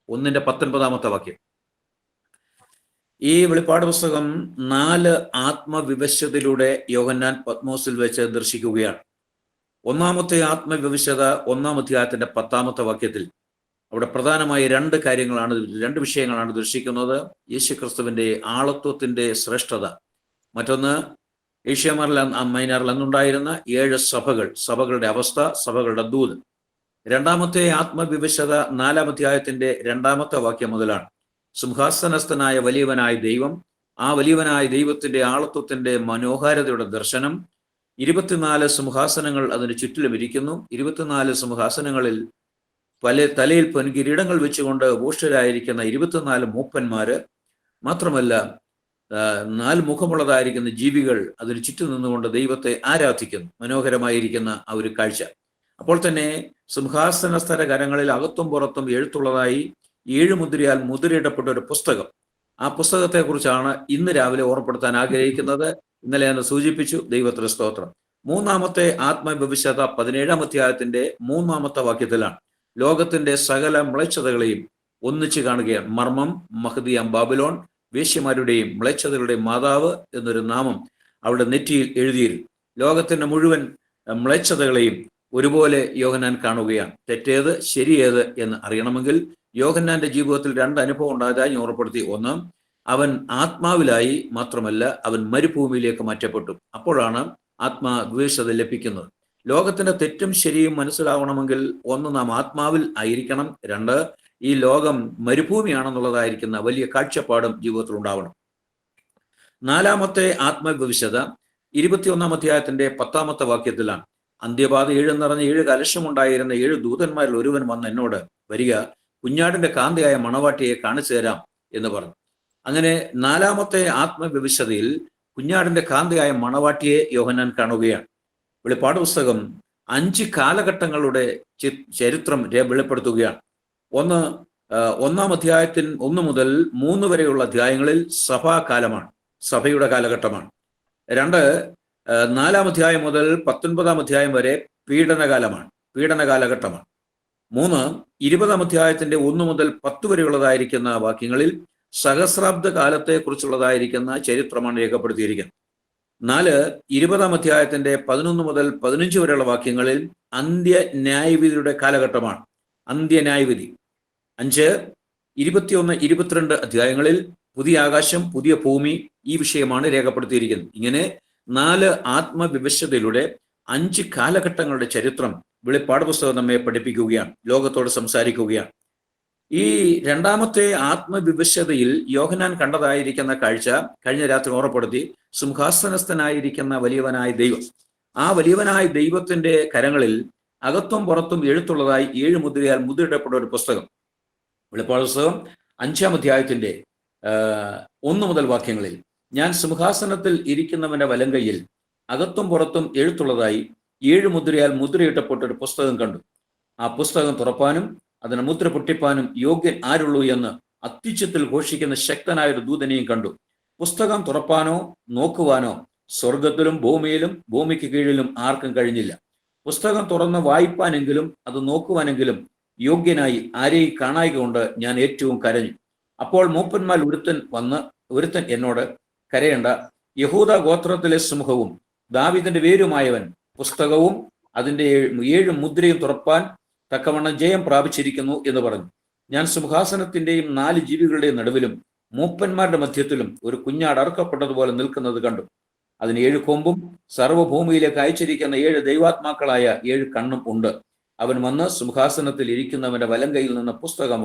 1:19 ഈ വെളിപ്പാട് പുസ്തകം 4 ആത്മവിവശതയിലൂടെ യോഹന്നാൻ പത്മോസിൽ വെച്ച് ദർശിക്കുകയാണ്. ഒന്നാമത്തെ ആത്മവിവശത 1-ാം അധ്യായത്തിന്റെ 10-ാമത്തെ വാക്യത്തിൽ. അവിടെ പ്രധാനമായി രണ്ട് വിഷയങ്ങളാണ് ദർശിക്കുന്നത്. യേശുക്രിസ്തുവിന്റെ ആളത്വത്തിന്റെ ശ്രേഷ്ഠത. മറ്റൊന്ന്, ഏഷ്യ മൈനറിൽ അന്നുണ്ടായിരുന്ന 7 സഭകളുടെ അവസ്ഥ, സഭകളുടെ ദൂത്. രണ്ടാമത്തെ ആത്മവിവശത 4-ാം അധ്യായത്തിന്റെ 2-ാമത്തെ വാക്യം മുതലാണ്. സിംഹാസനസ്ഥനായ വലിയവനായ ദൈവം, ആ വലിയവനായ ദൈവത്തിന്റെ ആളത്വത്തിന്റെ മനോഹാരിതയുടെ ദർശനം. 24 സിംഹാസനങ്ങൾ അതിന് ചുറ്റിലും ഇരിക്കുന്നു. 24 സിംഹാസനങ്ങളിൽ തലയിൽ പൊൻകിരീടങ്ങൾ വെച്ചുകൊണ്ട് ഭൂഷരായിരിക്കുന്ന 24 മൂപ്പന്മാര്, മാത്രമല്ല 4 മുഖമുള്ളതായിരിക്കുന്ന ജീവികൾ അതിന് ചുറ്റും നിന്നുകൊണ്ട് ദൈവത്തെ ആരാധിക്കുന്നു. മനോഹരമായിരിക്കുന്ന ആ ഒരു കാഴ്ച. അപ്പോൾ തന്നെ സിംഹാസനസ്ഥര കരങ്ങളിൽ അകത്തും പുറത്തും എഴുത്തുള്ളതായി 7 മുദ്രയാൽ മുദ്രയിടപ്പെട്ട ഒരു പുസ്തകം. ആ പുസ്തകത്തെക്കുറിച്ചാണ് ഇന്ന് രാവിലെ ഓർമ്മപ്പെടുത്താൻ ആഗ്രഹിക്കുന്നത്. ഇന്നലെ ഞാൻ സൂചിപ്പിച്ചു. ദൈവത്തിന് സ്തോത്രം. മൂന്നാമത്തെ ആത്മവിവശത 17-ാം അധ്യായത്തിന്റെ 3-ാമത്തെ വാക്യത്തിലാണ്. ലോകത്തിന്റെ സകല മ്ലേച്ഛതകളെയും ഒന്നിച്ചു കാണുകയാണ്. മർമ്മം, മഹദിയാം ബാബിലോൺ, വേശ്യമാരുടെയും മ്ലേച്ഛതകളുടെയും മാതാവ് എന്നൊരു നാമം അവിടെ നെറ്റിയിൽ എഴുതിയിരുന്നു. ലോകത്തിന്റെ മുഴുവൻ മ്ലേച്ഛതകളെയും ഒരുപോലെ യോഹന്നാൻ കാണുകയാണ്. തെറ്റേത് ശരിയേത് എന്ന് അറിയണമെങ്കിൽ യോഹന്നാന്റെ ജീവിതത്തിൽ 2 അനുഭവം ഉണ്ടായതായി ഞാൻ ഉറപ്പെടുത്തി. ഒന്ന്, അവൻ ആത്മാവിലായി, മാത്രമല്ല അവൻ മരുഭൂമിയിലേക്ക് മാറ്റപ്പെട്ടു. അപ്പോഴാണ് ആത്മവിവശത ലഭിക്കുന്നത്. ലോകത്തിന്റെ തെറ്റും ശരിയും മനസ്സിലാവണമെങ്കിൽ ഒന്ന്, നാം ആത്മാവിൽ ആയിരിക്കണം. 2, ഈ ലോകം മരുഭൂമിയാണെന്നുള്ളതായിരിക്കുന്ന വലിയ കാഴ്ചപ്പാടും ജീവിതത്തിൽ ഉണ്ടാവണം. 4-ാമത്തെ ആത്മവിവശത 21-ാം അധ്യായത്തിന്റെ 10-ാമത്തെ വാക്യത്തിലാണ്. അന്ത്യപാത 7 നിറഞ്ഞ 7 കലശമുണ്ടായിരുന്ന 7 ദൂതന്മാരിൽ ഒരുവൻ വന്ന് എന്നോട്, വരിക, കുഞ്ഞാടിന്റെ കാന്തയായ മണവാട്ടിയെ കാണിച്ചു തരാം എന്ന് പറഞ്ഞു. അങ്ങനെ 4-ാമത്തെ ആത്മവിവശതയിൽ കുഞ്ഞാടിന്റെ കാന്തയായ മണവാട്ടിയെ യോഹന്നാൻ കാണുകയാണ്. വെളിപ്പാട് പുസ്തകം 5 കാലഘട്ടങ്ങളുടെ ചരിത്രം വെളിപ്പെടുത്തുകയാണ്. 1-ാം അധ്യായത്തിൽ 1 മുതൽ 3 വരെയുള്ള അധ്യായങ്ങളിൽ സഭാകാലമാണ്, സഭയുടെ കാലഘട്ടമാണ്. 2, 4-ാം അധ്യായം മുതൽ 19-ാം അധ്യായം വരെ പീഡന കാലഘട്ടമാണ്. 3, 20-ാം അധ്യായത്തിന്റെ 1 മുതൽ 10 വരെയുള്ളതായിരിക്കുന്ന വാക്യങ്ങളിൽ സഹസ്രാബ്ദ കാലത്തെ കുറിച്ചുള്ളതായിരിക്കുന്ന ചരിത്രമാണ് രേഖപ്പെടുത്തിയിരിക്കുന്നത്. 4, 20-ാം അധ്യായത്തിന്റെ 11 മുതൽ 15 വരെയുള്ള വാക്യങ്ങളിൽ അന്ത്യന്യായവിധിയുടെ കാലഘട്ടമാണ്, അന്ത്യന്യായവിധി. 5, 21, 22 അധ്യായങ്ങളിൽ പുതിയ ആകാശം, പുതിയ ഭൂമി, ഈ വിഷയമാണ് രേഖപ്പെടുത്തിയിരിക്കുന്നത്. ഇങ്ങനെ 4 ആത്മവിവശതയിലൂടെ 5 കാലഘട്ടങ്ങളുടെ ചരിത്രം വെളിപ്പാട് പുസ്തകം നമ്മെ പഠിപ്പിക്കുകയാണ്, ലോകത്തോട് സംസാരിക്കുകയാണ്. ഈ 2-ാമത്തെ ആത്മവിവശതയിൽ യോഹന്നാൻ കണ്ടതായിരിക്കുന്ന കാഴ്ച കഴിഞ്ഞ രാത്രി ഓർമ്മപ്പെടുത്തി. സിംഹാസനസ്ഥനായിരിക്കുന്ന വലിയവനായ ദൈവം, ആ വലിയവനായ ദൈവത്തിന്റെ കരങ്ങളിൽ അകത്തും പുറത്തും എഴുത്തുള്ളതായി 7 മുദ്രയാൽ മുദ്രയിടപ്പെട്ട ഒരു പുസ്തകം. വെളിപ്പാട് പുസ്തകം 5-ാം അധ്യായത്തിന്റെ 1 മുതൽ വാക്യങ്ങളിൽ, ഞാൻ സിംഹാസനത്തിൽ ഇരിക്കുന്നവന്റെ വലങ്കയിൽ അകത്തും പുറത്തും എഴുത്തുള്ളതായി 7 മുദ്രയാൽ മുദ്രയിട്ടപ്പെട്ട ഒരു പുസ്തകം കണ്ടു. ആ പുസ്തകം തുറപ്പാനും അതിന് മുദ്ര പൊട്ടിപ്പാനും യോഗ്യൻ ആരുള്ളൂ എന്ന് അത്യുച്ചത്തിൽ ഘോഷിക്കുന്ന ശക്തനായ ഒരു ദൂതനെയും കണ്ടു. പുസ്തകം തുറപ്പാനോ നോക്കുവാനോ സ്വർഗത്തിലും ഭൂമിയിലും ഭൂമിക്ക് കീഴിലും ആർക്കും കഴിഞ്ഞില്ല. പുസ്തകം തുറന്ന് വായിപ്പാനെങ്കിലും അത് നോക്കുവാനെങ്കിലും യോഗ്യനായി ആരെയും കാണായിക കൊണ്ട് ഞാൻ ഏറ്റവും കരഞ്ഞു. അപ്പോൾ മൂപ്പന്മാർ ഒരുത്തൻ എന്നോട്, കരയണ്ട, യഹൂദ ഗോത്രത്തിലെ സിംഹവും ദാവീദിന്റെ വേരുമായവൻ പുസ്തകവും അതിന്റെ 7 മുദ്രയും തുറപ്പാൻ തക്കവണ്ണം ജയം പ്രാപിച്ചിരിക്കുന്നു എന്ന് പറഞ്ഞു. ഞാൻ സിംഹാസനത്തിന്റെയും 4 ജീവികളുടെയും നടുവിലും മൂപ്പന്മാരുടെ മധ്യത്തിലും ഒരു കുഞ്ഞാട് അറുക്കപ്പെട്ടതുപോലെ നിൽക്കുന്നത് കണ്ടു. അതിന് 7 കൊമ്പും സർവ്വഭൂമിയിലേക്ക് അയച്ചിരിക്കുന്ന 7 ദൈവാത്മാക്കളായ 7 കണ്ണും ഉണ്ട്. അവൻ വന്ന് സിംഹാസനത്തിൽ ഇരിക്കുന്നവന്റെ വലങ്കയിൽ നിന്ന് പുസ്തകം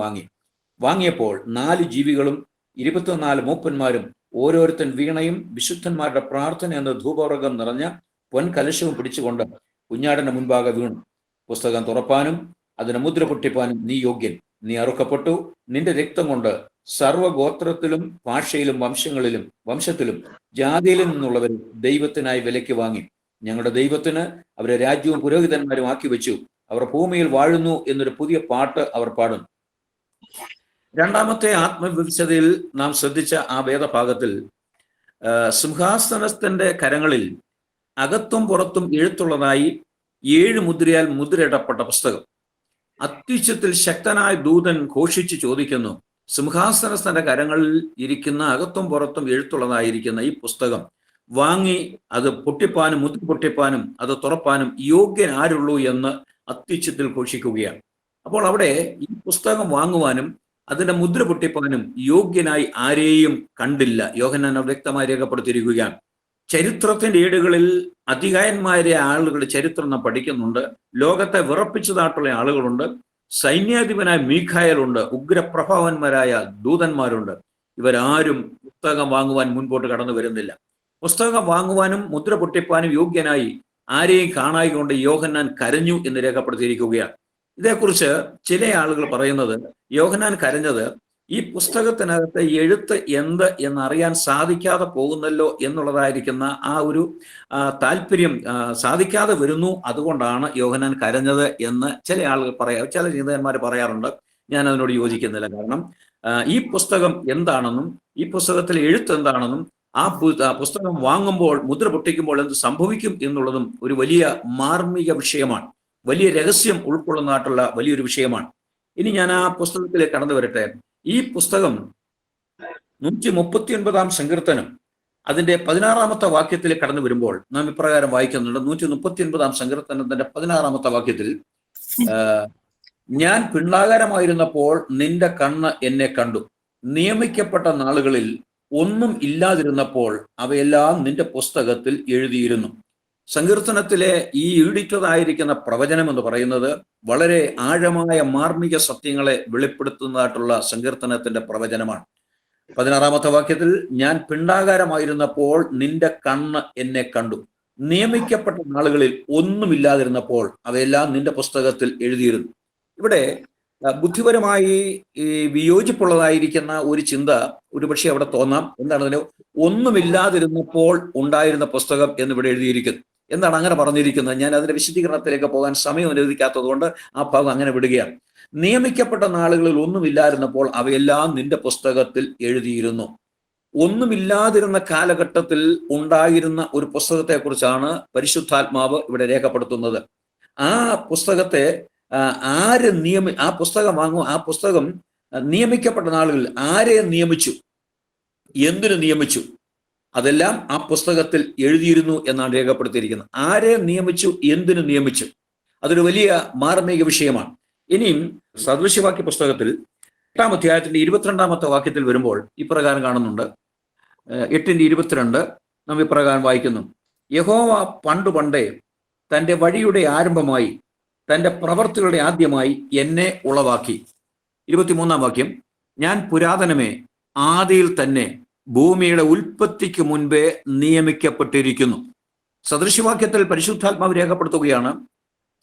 വാങ്ങിയപ്പോൾ 4 ജീവികളും 24 മൂപ്പന്മാരും ഓരോരുത്തൻ വീണയും വിശുദ്ധന്മാരുടെ പ്രാർത്ഥന എന്ന ധൂപവർഗം നിറഞ്ഞ പൊൻകലശവും പിടിച്ചുകൊണ്ട് കുഞ്ഞാടിന്റെ മുൻപാകെ വീണു. പുസ്തകം തുറപ്പാനും അതിന് മുദ്ര പൊട്ടിപ്പാനും നീ യോഗ്യൻ. നീ അറുക്കപ്പെട്ടു. നിന്റെ രക്തം കൊണ്ട് സർവ്വഗോത്രത്തിലും ഭാഷയിലും വംശത്തിലും ജാതിയിലും നിന്നുള്ളവർ ദൈവത്തിനായി വിലയ്ക്ക് വാങ്ങി. ഞങ്ങളുടെ ദൈവത്തിന് അവരെ രാജ്യവും പുരോഹിതന്മാരും ആക്കി വെച്ചു. അവർ ഭൂമിയിൽ വാഴുന്നു എന്നൊരു പുതിയ പാട്ട് അവർ പാടുന്നു. 2-ാമത്തെ ആത്മവിവശതയിൽ നാം ശ്രദ്ധിച്ച ആ വേദഭാഗത്തിൽ സിംഹാസനസ്ഥന്റെ കരങ്ങളിൽ അകത്തും പുറത്തും എഴുത്തുള്ളതായി 7 മുദ്രയാൽ മുദ്രയിടപ്പെട്ട പുസ്തകം. അത്യുച്ചത്തിൽ ശക്തനായ ദൂതൻ ഘോഷിച്ച് ചോദിക്കുന്നു, സിംഹാസനസ്ഥന്റെ കരങ്ങളിൽ ഇരിക്കുന്ന അകത്തും പുറത്തും എഴുത്തുള്ളതായിരിക്കുന്ന ഈ പുസ്തകം വാങ്ങി അത് പൊട്ടിപ്പാനും മുദ്ര പൊട്ടിപ്പാനും അത് തുറപ്പാനും യോഗ്യൻ ആരുള്ളൂ എന്ന് അത്യുച്ചത്തിൽ ഘോഷിക്കുകയാണ്. അപ്പോൾ അവിടെ ഈ പുസ്തകം വാങ്ങുവാനും അതിന്റെ മുദ്ര പൊട്ടിപ്പാനും യോഗ്യനായി ആരെയും കണ്ടില്ല. യോഹന്നാൻ വ്യക്തമായി രേഖപ്പെടുത്തിയിരിക്കുകയാണ്. ചരിത്രത്തിന്റെ ഏടുകളിൽ അധികായന്മാരെ ആളുകളുടെ ചരിത്രം നാം പഠിക്കുന്നുണ്ട്. ലോകത്തെ വിറപ്പിച്ചതായിട്ടുള്ള ആളുകളുണ്ട്. സൈന്യാധിപനായ മീഖായലുണ്ട്. ഉഗ്രപ്രഭാവന്മാരായ ദൂതന്മാരുണ്ട്. ഇവരാരും പുസ്തകം വാങ്ങുവാൻ മുൻപോട്ട് കടന്നു വരുന്നില്ല. പുസ്തകം വാങ്ങുവാനും മുദ്ര പൊട്ടിപ്പാനും യോഗ്യനായി ആരെയും കാണായിക്കൊണ്ട് യോഹന്നാൻ കരഞ്ഞു എന്ന് രേഖപ്പെടുത്തിയിരിക്കുകയാണ്. ഇതേക്കുറിച്ച് ചില ആളുകൾ പറയുന്നത് യോഹന്നാൻ കരഞ്ഞത് ഈ പുസ്തകത്തിനകത്ത് എഴുത്ത് എന്ത് എന്നറിയാൻ സാധിക്കാതെ പോകുന്നല്ലോ എന്നുള്ളതായിരിക്കുന്ന ആ ഒരു താല്പര്യം സാധിക്കാതെ വരുന്നു, അതുകൊണ്ടാണ് യോഹന്നാൻ കരഞ്ഞത് എന്ന് ചില ആളുകൾ ചില ചിന്തകന്മാർ പറയാറുണ്ട്. ഞാൻ അതിനോട് യോജിക്കുന്നില്ല. കാരണം ഈ പുസ്തകം എന്താണെന്നും ഈ പുസ്തകത്തിലെ എഴുത്ത് എന്താണെന്നും ആ പുസ്തകം വാങ്ങുമ്പോൾ മുദ്ര പൊട്ടിക്കുമ്പോൾ എന്ത് സംഭവിക്കും എന്നുള്ളതും ഒരു വലിയ മാർമിക വിഷയമാണ്. വലിയ രഹസ്യം ഉൾക്കൊള്ളുന്നതായിട്ടുള്ള വലിയൊരു വിഷയമാണ്. ഇനി ഞാൻ ആ പുസ്തകത്തിലേക്ക് കടന്നു വരട്ടെ. ഈ പുസ്തകം 139 സങ്കീർത്തനം അതിന്റെ 16 വാക്യത്തിലേക്ക് കടന്നു വരുമ്പോൾ നാം ഇപ്രകാരം വായിക്കുന്നുണ്ട്. 139 സങ്കീർത്തനത്തിന്റെ 16 വാക്യത്തിൽ, ഞാൻ പിണ്ടാകാരമായിരുന്നപ്പോൾ നിന്റെ കണ്ണ് എന്നെ കണ്ടു, നിയമിക്കപ്പെട്ട നാളുകളിൽ ഒന്നും ഇല്ലാതിരുന്നപ്പോൾ അവയെല്ലാം നിന്റെ പുസ്തകത്തിൽ എഴുതിയിരുന്നു. സങ്കീർത്തനത്തിലെ ഈ ഈടിറ്റതായിരിക്കുന്ന പ്രവചനം എന്ന് പറയുന്നത് വളരെ ആഴമായ മാർമിക സത്യങ്ങളെ വെളിപ്പെടുത്തുന്നതായിട്ടുള്ള സങ്കീർത്തനത്തിന്റെ പ്രവചനമാണ്. 16 വാക്യത്തിൽ, ഞാൻ പിണ്ടാകാരമായിരുന്നപ്പോൾ നിന്റെ കണ്ണ് എന്നെ കണ്ടു, നിയമിക്കപ്പെട്ട നാളുകളിൽ ഒന്നുമില്ലാതിരുന്നപ്പോൾ അവയെല്ലാം നിന്റെ പുസ്തകത്തിൽ എഴുതിയിരുന്നു. ഇവിടെ ബുദ്ധിപരമായി വിയോജിപ്പുള്ളതായിരിക്കുന്ന ഒരു ചിന്ത ഒരുപക്ഷെ അവിടെ തോന്നാം. എന്താണെന്നോ, ഒന്നുമില്ലാതിരുന്നപ്പോൾ ഉണ്ടായിരുന്ന പുസ്തകം എന്നിവിടെ എഴുതിയിരിക്കുന്നു. എന്താണ് അങ്ങനെ പറഞ്ഞിരിക്കുന്നത്? ഞാൻ അതിന്റെ വിശദീകരണത്തിലേക്ക് പോകാൻ സമയം അനുവദിക്കാത്തത് കൊണ്ട് ആ ഭാഗം അങ്ങനെ വിടുകയാണ്. നിയമിക്കപ്പെട്ട നാളുകളിൽ ഒന്നുമില്ലാതിരുന്നപ്പോൾ അവയെല്ലാം നിന്റെ പുസ്തകത്തിൽ എഴുതിയിരുന്നു. ഒന്നുമില്ലാതിരുന്ന കാലഘട്ടത്തിൽ ഉണ്ടായിരുന്ന ഒരു പുസ്തകത്തെക്കുറിച്ചാണ് പരിശുദ്ധാത്മാവ് ഇവിടെ രേഖപ്പെടുത്തുന്നത്. ആ പുസ്തകത്തെ ആര് ആ പുസ്തകം വാങ്ങും? ആ പുസ്തകം നിയമിക്കപ്പെട്ട നാളുകളിൽ ആരെ നിയമിച്ചു, എന്തിനു നിയമിച്ചു, അതെല്ലാം ആ പുസ്തകത്തിൽ എഴുതിയിരുന്നു എന്നാണ് രേഖപ്പെടുത്തിയിരിക്കുന്നത്. ആരെ നിയമിച്ചു, എന്തിനു നിയമിച്ചു, അതൊരു വലിയ മാർമിക വിഷയമാണ്. ഇനിയും സദൃശ്യവാക്യ പുസ്തകത്തിൽ 8 അധ്യായത്തിന്റെ 22 വാക്യത്തിൽ വരുമ്പോൾ ഇപ്രകാരം കാണുന്നുണ്ട്. 8:22 നാം ഇപ്രകാരം വായിക്കുന്നു, യഹോവ പണ്ടേ തൻ്റെ വഴിയുടെ ആരംഭമായി തൻ്റെ പ്രവർത്തികളുടെ ആദ്യമായി എന്നെ ഉളവാക്കി. 23 വാക്യം, ഞാൻ പുരാതനമേ ആദിയിൽ തന്നെ ഭൂമിയുടെ ഉൽപ്പത്തിക്ക് മുൻപേ നിയമിക്കപ്പെട്ടിരിക്കുന്നു. സദൃശ്യവാക്യത്തിൽ പരിശുദ്ധാത്മാവ് രേഖപ്പെടുത്തുകയാണ്,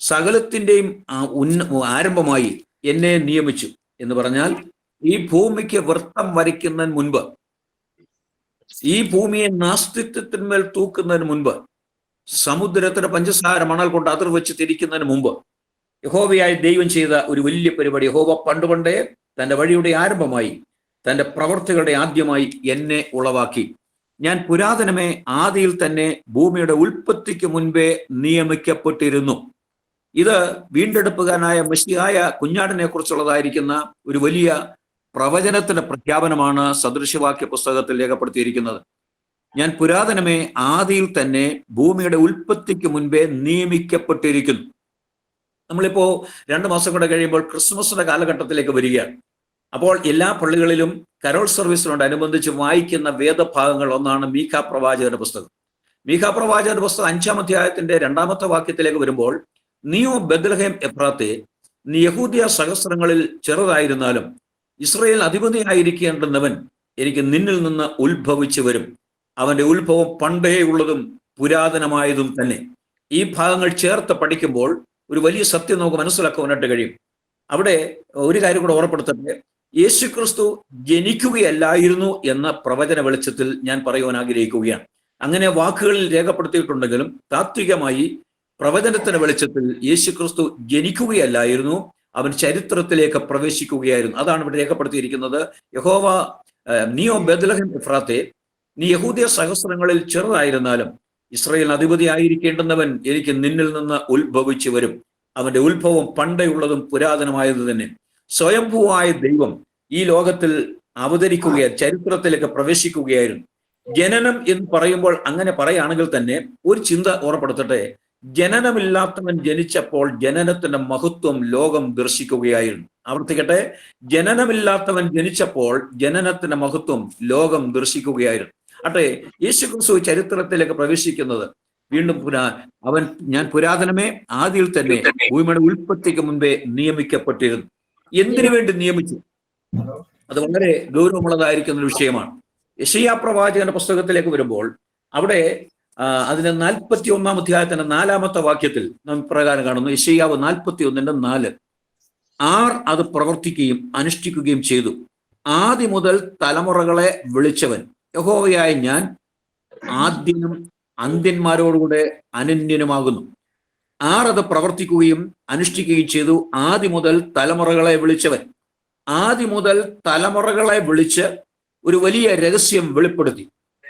സകലത്തിൻ്റെയും ആരംഭമായി എന്നെ നിയമിച്ചു എന്ന് പറഞ്ഞാൽ ഈ ഭൂമിക്ക് വൃത്തം വരയ്ക്കുന്നതിന് മുൻപ്, ഈ ഭൂമിയെ നാസ്തിത്വത്തിന്മേൽ തൂക്കുന്നതിന് മുൻപ്, സമുദ്രത്തിന് പഞ്ചസാര മണൽ കൊണ്ട് അതിർ വെച്ച് തിരിക്കുന്നതിന് മുമ്പ് യഹോവയായ ദൈവം ചെയ്ത ഒരു വലിയ പരിപാടി. യഹോവ പണ്ടേ തൻ്റെ വഴിയുടെ ആരംഭമായി തൻ്റെ പ്രവർത്തികളുടെ ആദ്യമായി എന്നെ ഉളവാക്കി. ഞാൻ പുരാതനമേ ആദിയിൽ തന്നെ ഭൂമിയുടെ ഉൽപ്പത്തിക്ക് മുൻപേ നിയമിക്കപ്പെട്ടിരുന്നു. ഇത് വീണ്ടെടുപ്പുകാരനായ മെസ്സിഹായ കുഞ്ഞാടിനെ കുറിച്ചുള്ളതായിരിക്കുന്ന ഒരു വലിയ പ്രവചനത്തിന്റെ പ്രഖ്യാപനമാണ് സദൃശ്യവാക്യ പുസ്തകത്തിൽ രേഖപ്പെടുത്തിയിരിക്കുന്നത്. ഞാൻ പുരാതനമേ ആദിയിൽ തന്നെ ഭൂമിയുടെ ഉൽപ്പത്തിക്ക് മുൻപേ നിയമിക്കപ്പെട്ടിരിക്കുന്നു. നമ്മളിപ്പോ 2 മാസം കൂടെ കഴിയുമ്പോൾ ക്രിസ്മസിന്റെ കാലഘട്ടത്തിലേക്ക് വരികയാണ്. അപ്പോൾ എല്ലാ പള്ളികളിലും കരോൾ സർവീസിനോടനുബന്ധിച്ച് വായിക്കുന്ന വേദഭാഗങ്ങൾ ഒന്നാണ് മീഖാ പ്രവാചകന്റെ പുസ്തകം. മീഖാ പ്രവാചകന്റെ പുസ്തകം 5 അധ്യായത്തിന്റെ 2 വാക്യത്തിലേക്ക് വരുമ്പോൾ, നീയോ ബെത്ലഹേം എഫ്രാത്തെ, നീ യഹൂദിയ സഹസ്രങ്ങളിൽ ചെറുതായിരുന്നാലും ഇസ്രയേൽ അധിപതിയായിരിക്കേണ്ടുന്നവൻ എനിക്ക് നിന്നിൽ നിന്ന് ഉത്ഭവിച്ചു വരും. അവന്റെ ഉത്ഭവം പണ്ടേ ഉള്ളതും പുരാതനമായതും തന്നെ. ഈ ഭാഗങ്ങൾ ചേർത്ത് പഠിക്കുമ്പോൾ ഒരു വലിയ സത്യം നമുക്ക് മനസ്സിലാക്കുവാനായിട്ട് കഴിയും. അവിടെ ഒരു കാര്യം കൂടെ ഓർമ്മപ്പെടുത്തട്ടെ, യേശുക്രിസ്തു ജനിക്കുകയല്ലായിരുന്നു എന്ന പ്രവചന വെളിച്ചത്തിൽ ഞാൻ പറയുവാൻ ആഗ്രഹിക്കുകയാണ്. അങ്ങനെ വാക്കുകളിൽ രേഖപ്പെടുത്തിയിട്ടുണ്ടെങ്കിലും താത്വികമായി പ്രവചനത്തിന്റെ വെളിച്ചത്തിൽ യേശുക്രിസ്തു ജനിക്കുകയല്ലായിരുന്നു, അവൻ ചരിത്രത്തിലേക്ക് പ്രവേശിക്കുകയായിരുന്നു. അതാണ് ഇവിടെ രേഖപ്പെടുത്തിയിരിക്കുന്നത്. യഹോവ, നീയോ ബെത്ലഹേം എഫ്രാത്തെ, നീ യഹൂദിയ സഹസ്രങ്ങളിൽ ചെറുതായിരുന്നാലും ഇസ്രായേൽ അധിപതി ആയിരിക്കേണ്ടുന്നവൻ എനിക്ക് നിന്നിൽ നിന്ന് ഉത്ഭവിച്ചു വരും. അവന്റെ ഉത്ഭവം പണ്ടേയുള്ളതും പുരാതനമായത് തന്നെ. സ്വയംഭൂവായ ദൈവം ഈ ലോകത്തിൽ അവതരിക്കുകയായിരുന്നു, ചരിത്രത്തിലേക്ക് പ്രവേശിക്കുകയായിരുന്നു. ജനനം എന്ന് പറയുമ്പോൾ അങ്ങനെ പറയുകയാണെങ്കിൽ തന്നെ ഒരു ചിന്ത ഓർമ്മപ്പെടുത്തട്ടെ. ജനനമില്ലാത്തവൻ ജനിച്ചപ്പോൾ ജനനത്തിന്റെ മഹത്വം ലോകം ദർശിക്കുകയായിരുന്നു. ആവർത്തിക്കട്ടെ, ജനനമില്ലാത്തവൻ ജനിച്ചപ്പോൾ ജനനത്തിന്റെ മഹത്വം ലോകം ദർശിക്കുകയായിരുന്നു. അട്ടെ, യേശുക്രിസ്തു ചരിത്രത്തിലേക്ക് പ്രവേശിക്കുന്നത് വീണ്ടും ഞാൻ പുരാതനമേ ആദിയിൽ തന്നെ ഭൂമിയുടെ ഉൽപ്പത്തിക്ക് മുൻപേ നിയമിക്കപ്പെട്ടിരുന്നു. എന്തിനു വേണ്ടി നിയമിച്ചു? അത് വളരെ ഗൗരവമുള്ളതായിരിക്കുന്ന ഒരു വിഷയമാണ്. യെശയ്യാ പ്രവാചകന്റെ പുസ്തകത്തിലേക്ക് വരുമ്പോൾ അവിടെ അതിന്റെ 41-ാം അധ്യായത്തിന്റെ 4-ാമത്തെ വാക്യത്തിൽ നാം പ്രകാരം കാണുന്നു. യെശയ്യാവ് 41:4. ആർ അത് പ്രവർത്തിക്കുകയും അനുഷ്ഠിക്കുകയും ചെയ്തു. ആദ്യം മുതൽ തലമുറകളെ വിളിച്ചവൻ യഹോവയായ ഞാൻ ആദ്യനും അന്ത്യന്മാരോടുകൂടെ അനന്യനുമാകുന്നു. ആർ അത് പ്രവർത്തിക്കുകയും അനുഷ്ഠിക്കുകയും ചെയ്തു. ആദ്യം മുതൽ തലമുറകളെ വിളിച്ചവൻ. ആദ്യം മുതൽ തലമുറകളെ വിളിച്ച് ഒരു വലിയ രഹസ്യം വെളിപ്പെടുത്തി.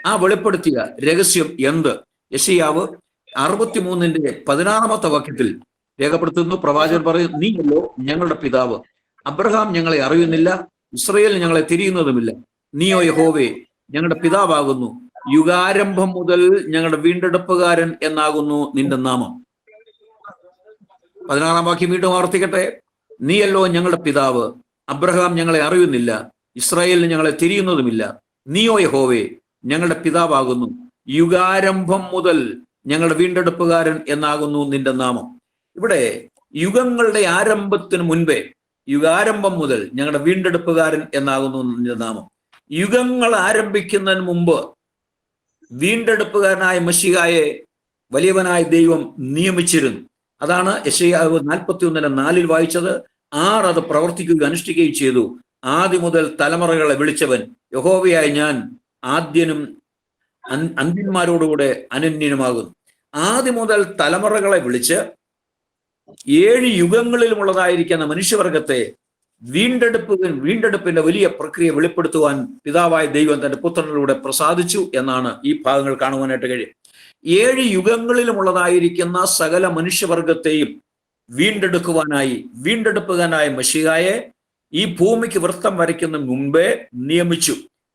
ആ വെളിപ്പെടുത്തിയ രഹസ്യം എന്ത്? യെശയ്യാവ് 63-ന്റെ 16-ാമത്തെ വാക്യത്തിൽ രേഖപ്പെടുത്തുന്നു. പ്രവാചകൻ പറയും, നീയല്ലോ ഞങ്ങളുടെ പിതാവ്. അബ്രഹാം ഞങ്ങളെ അറിയുന്നില്ല, ഇസ്രായേൽ ഞങ്ങളെ തിരിയുന്നതുമില്ല. നീയോ യഹോവേ ഞങ്ങളുടെ പിതാവാകുന്നു, യുഗാരംഭം മുതൽ ഞങ്ങളുടെ വീണ്ടെടുപ്പുകാരൻ എന്നാകുന്നു നിന്റെ നാമം. 16-ാം വാക്യം വീണ്ടും ആവർത്തിക്കട്ടെ. നീയല്ലോ ഞങ്ങളുടെ പിതാവ്, അബ്രഹാം ഞങ്ങളെ അറിയുന്നില്ല, ഇസ്രായേലിന് ഞങ്ങളെ തിരിയുന്നതുമില്ല. നീയോ യഹോവേ ഞങ്ങളുടെ പിതാവാകുന്നു, യുഗാരംഭം മുതൽ ഞങ്ങളുടെ വീണ്ടെടുപ്പുകാരൻ എന്നാകുന്നു നിന്റെ നാമം. ഇവിടെ യുഗങ്ങളുടെ ആരംഭത്തിന് മുൻപേ, യുഗാരംഭം മുതൽ ഞങ്ങളുടെ വീണ്ടെടുപ്പുകാരൻ എന്നാകുന്നു നിന്റെ നാമം. യുഗങ്ങൾ ആരംഭിക്കുന്നതിന് മുമ്പ് വീണ്ടെടുപ്പുകാരനായ മശിഹായെ വലിയവനായ ദൈവം നിയമിച്ചിരുന്നു. അതാണ് യെശയ്യാവ് 41:4 വായിച്ചത്. ആർ അത് പ്രവർത്തിക്കുകയും അനുഷ്ഠിക്കുകയും ചെയ്തു. ആദ്യം മുതൽ തലമുറകളെ വിളിച്ചവൻ യഹോവയായ ഞാൻ ആദ്യനും അന്ത്യന്മാരോടുകൂടെ അനന്യനുമാകുന്നു. ആദ്യം മുതൽ തലമുറകളെ വിളിച്ച് 7 യുഗങ്ങളിലുമുള്ളതായിരിക്കുന്ന മനുഷ്യവർഗത്തെ വീണ്ടെടുപ്പിന്റെ വലിയ പ്രക്രിയ വെളിപ്പെടുത്തുവാൻ പിതാവായ ദൈവം തന്റെ പുത്രനിലൂടെ പ്രസാദിച്ചു എന്നാണ് ഈ ഭാഗങ്ങൾ കാണുവാനായിട്ട് കഴിയും. 7 യുഗങ്ങളിലുമുള്ളതായിരിക്കുന്ന സകല മനുഷ്യവർഗത്തെയും വീണ്ടെടുപ്പുകാരനായ മശിഹായെ ഈ ഭൂമിക്ക് വൃത്തം വരയ്ക്കുന്ന മുമ്പേ നിയമിച്ചു.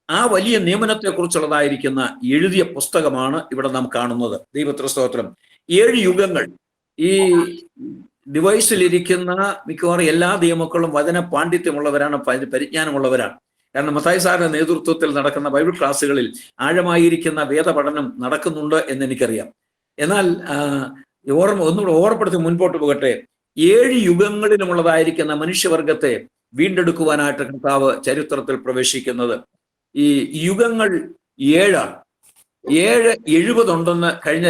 ആ വലിയ നിയമനത്തെ കുറിച്ചുള്ളതായിരിക്കുന്ന എഴുതിയ പുസ്തകമാണ് ഇവിടെ നാം കാണുന്നത്. ദൈവത്തിന് സ്തോത്രം. 7 യുഗങ്ങൾ. ഈ ഡിവൈസിലിരിക്കുന്ന മിക്കവാറും എല്ലാ ദൈവമക്കളും വചന പാണ്ഡിത്യമുള്ളവരാണ്, പരിജ്ഞാനമുള്ളവരാണ്. കാരണം മത്തായി സാറിന്റെ നേതൃത്വത്തിൽ നടക്കുന്ന ബൈബിൾ ക്ലാസ്സുകളിൽ ആഴമായിരിക്കുന്ന വേദപഠനം നടക്കുന്നുണ്ട് എന്ന് എനിക്കറിയാം. എന്നാൽ ഒന്നുകൂടെ ഓർമ്മപ്പെടുത്തി മുൻപോട്ട് പോകട്ടെ. 7 യുഗങ്ങളിലുമുള്ളതായിരിക്കുന്ന മനുഷ്യവർഗത്തെ വീണ്ടെടുക്കുവാനായിട്ട് കർത്താവ് ചരിത്രത്തിൽ പ്രവേശിക്കുന്നത്. ഈ യുഗങ്ങൾ 7 70 ഉണ്ടെന്ന് കഴിഞ്ഞ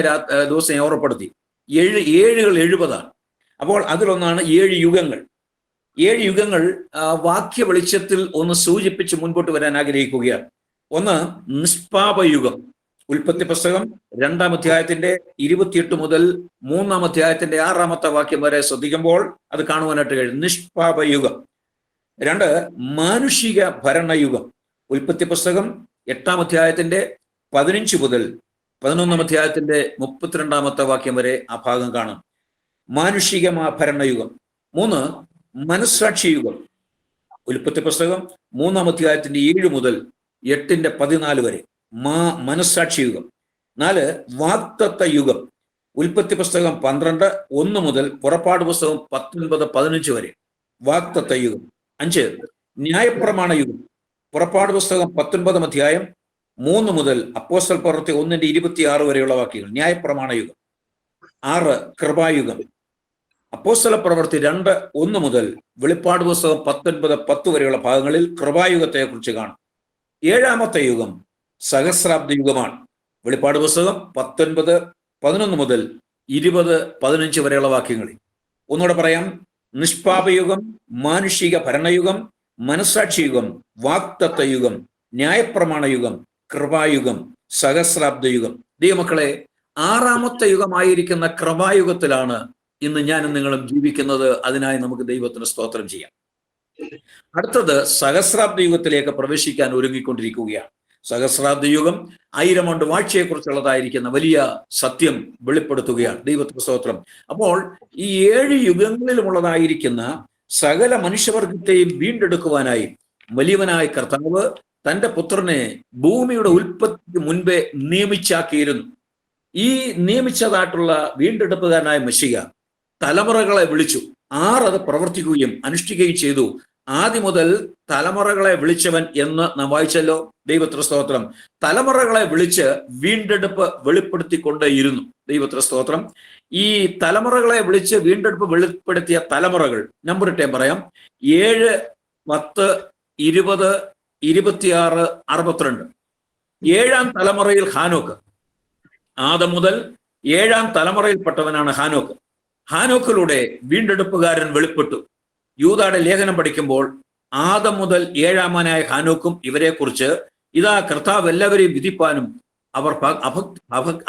ദിവസം ഞാൻ ഓർമ്മപ്പെടുത്തി. 7 70. അപ്പോൾ അതിലൊന്നാണ് 7 യുഗങ്ങൾ. 7 യുഗങ്ങൾ വാക്യ വെളിച്ചത്തിൽ ഒന്ന് സൂചിപ്പിച്ച് മുൻപോട്ട് വരാൻ ആഗ്രഹിക്കുകയാണ്. ഒന്ന്, നിഷ്പാപയുഗം. ഉൽപ്പത്തി പുസ്തകം 2-ാം അധ്യായത്തിന്റെ 28 മുതൽ 3-ാം അധ്യായത്തിന്റെ 6-ാമത്തെ വാക്യം വരെ ശ്രദ്ധിക്കുമ്പോൾ അത് കാണുവാനായിട്ട് കഴിയും. നിഷ്പാപയുഗം. 2, മാനുഷിക ഭരണയുഗം. ഉൽപ്പത്തി പുസ്തകം 8-ാം അധ്യായത്തിന്റെ 15 മുതൽ 11-ാം അധ്യായത്തിന്റെ 32-ാമത്തെ വാക്യം വരെ ആ ഭാഗം കാണാം. മാനുഷിക ഭരണയുഗം. 3, മനസ്സാക്ഷി യുഗം. ഉൽപ്പത്തി പുസ്തകം 3-ാം അധ്യായത്തിന്റെ 7 മുതൽ 8-ന്റെ 14 വരെ മനസ്സാക്ഷി യുഗം. 4, വാഗ്ദത്ത യുഗം. ഉൽപ്പത്തി പുസ്തകം 12:1 മുതൽ പുറപ്പാട് പുസ്തകം 19:15 വരെ വാഗ്ദത്ത യുഗം. 5, ന്യായപ്രമാണ യുഗം. പുറപ്പാട് പുസ്തകം 19-ാം അധ്യായം 3 മുതൽ അപ്പോസ്തല പ്രവൃത്തി 1:26 വരെയുള്ള വാക്യങ്ങൾ ന്യായപ്രമാണ യുഗം. 6, കൃപായുഗം. അപ്പോസ്തല പ്രവൃത്തി 2:1 മുതൽ വെളിപ്പാട് പുസ്തകം 19:10 വരെയുള്ള ഭാഗങ്ങളിൽ കൃപായുഗത്തെ കുറിച്ച് കാണും. 7-ാമത്തെ യുഗം സഹസ്രാബ്ദ യുഗമാണ്. വെളിപ്പാട് പുസ്തകം 19:11 മുതൽ 20:15 വരെയുള്ള വാക്യങ്ങളിൽ. ഒന്നുകൂടെ പറയാം. നിഷ്പാപയുഗം, മാനുഷിക ഭരണയുഗം, മനസ്സാക്ഷി യുഗം, വാഗ്ദത്ത യുഗം, ന്യായപ്രമാണ യുഗം, കൃപായുഗം, സഹസ്രാബ്ദ യുഗം. ദൈവമക്കളെ, 6-ാമത്തെ യുഗമായിരിക്കുന്ന കൃപായുഗത്തിലാണ് ഇന്ന് ഞാനും നിങ്ങളും ജീവിക്കുന്നത്. അതിനായി നമുക്ക് ദൈവത്തിന് സ്തോത്രം ചെയ്യാം. അടുത്തത് സഹസ്രാബ്ദ യുഗത്തിലേക്ക് പ്രവേശിക്കാൻ ഒരുങ്ങിക്കൊണ്ടിരിക്കുകയാണ്. സഹസ്രാബ്ദ യുഗം 1000 ആണ്ട് വാഴ്ചയെക്കുറിച്ചുള്ളതായിരിക്കുന്ന വലിയ സത്യം വെളിപ്പെടുത്തുകയാണ്. ദൈവത്തിന് സ്തോത്രം. അപ്പോൾ ഈ 7 യുഗങ്ങളിലുമുള്ളതായിരിക്കുന്ന സകല മനുഷ്യവർഗത്തെയും വീണ്ടെടുക്കുവാനായി വലിയവനായ കർത്താവ് തന്റെ പുത്രനെ ഭൂമിയുടെ ഉൽപ്പത്തിക്ക് മുൻപേ നിയമിച്ചാക്കിയിരുന്നു. ഈ നിയമിച്ചതായിട്ടുള്ള വീണ്ടെടുപ്പുകാരനായ മെശിഹ തലമുറകളെ വിളിച്ചു. അത് പ്രവർത്തിക്കുകയും അനുഷ്ഠിക്കുകയും ചെയ്തു. ആദ്യം മുതൽ തലമുറകളെ വിളിച്ചവൻ എന്ന് നാം വായിച്ചല്ലോ. ദൈവത്തിന് സ്തോത്രം. തലമുറകളെ വിളിച്ച് വീണ്ടെടുപ്പ് വെളിപ്പെടുത്തിക്കൊണ്ടേയിരുന്നു. ദൈവത്തിന് സ്തോത്രം. ഈ തലമുറകളെ വിളിച്ച് വീണ്ടെടുപ്പ് വെളിപ്പെടുത്തിയ തലമുറകൾ നമ്പറിട്ടേ പറയാം: 7, 10, 20, 26, 62. 7-ാം തലമുറയിൽ ഹാനോക്ക്. ആദം മുതൽ 7-ാം തലമുറയിൽപ്പെട്ടവനാണ് ഹാനോക്ക്. ഹാനോക്കിലൂടെ വീണ്ടെടുപ്പുകാരൻ വെളിപ്പെട്ടു. യൂദായുടെ ലേഖനം പഠിക്കുമ്പോൾ ആദം മുതൽ 7-ാമനായ ഹാനോക്കും ഇവരെക്കുറിച്ച് ഇതാ കർത്താവ് എല്ലാവരെയും വിധിപ്പാനും അവർ